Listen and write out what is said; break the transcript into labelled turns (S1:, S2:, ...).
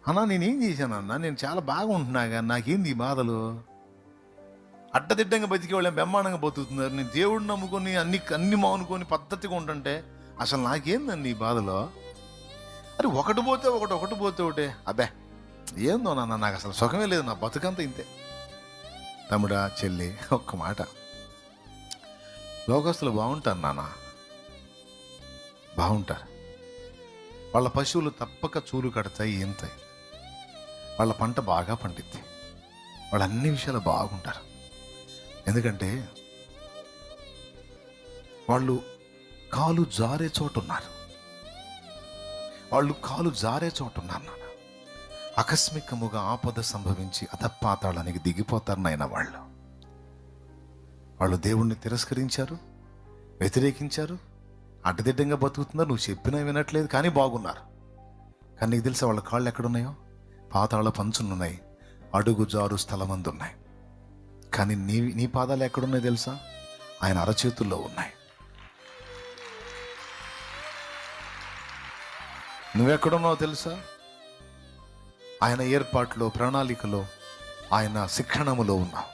S1: అన్నా నేనేం చేశానన్నా, నేను చాలా బాగుంటున్నా కానీ నాకేంది ఈ బాధలు? అడ్డదిడ్డంగా బతికే వాళ్ళని బ్రహ్మాండంగా బతుకుతున్నారు, నేను దేవుడిని నమ్ముకొని అన్ని మానుకొని పద్ధతిగా ఉంటుంటే అసలు నాకేందండి ఈ బాధలో? అరే ఒకటి పోతే ఒకటే అబ్బే ఏందో నాన్న, నాకు అసలు సుఖమే లేదు, నా బతుకంతా ఇంతే. తమ్ముడా చెల్లి, ఒక్క మాట, లోకస్తులు బాగుంటారు నాన్న, బాగుంటారు. వాళ్ళ పశువులు తప్పక చూలు కడతాయి, ఏంతాయి, వాళ్ళ పంట బాగా పండిద్ది, వాళ్ళు అన్ని విషయాలు బాగుంటారు. ఎందుకంటే వాళ్ళు కాలు జారే చోటు ఉన్నారు, నాన్న. ఆకస్మికముగా ఆపద సంభవించి అధపాతాళానికి దిగిపోతారు నాయన. వాళ్ళు దేవుణ్ణి తిరస్కరించారు, వ్యతిరేకించారు, అడ్డదిడ్డంగా బతుకుతున్నారు, నువ్వు చెప్పినా వినట్లేదు, కానీ బాగున్నారు. కానీ నీకు తెలుసా వాళ్ళ కాళ్ళు ఎక్కడున్నాయో? పాతాళ పంచునున్నాయి, అడుగు జారు స్థలమందు ఉన్నాయి. కానీ నీ పాదాలు ఎక్కడున్నాయి తెలుసా? ఆయన అరచేతుల్లో ఉన్నాయి. నువ్వెక్కడున్నావు తెలుసా? ఆయన ఏర్పాట్లో, ప్రణాళికలో, ఆయన శిక్షణములో ఉన్నావు.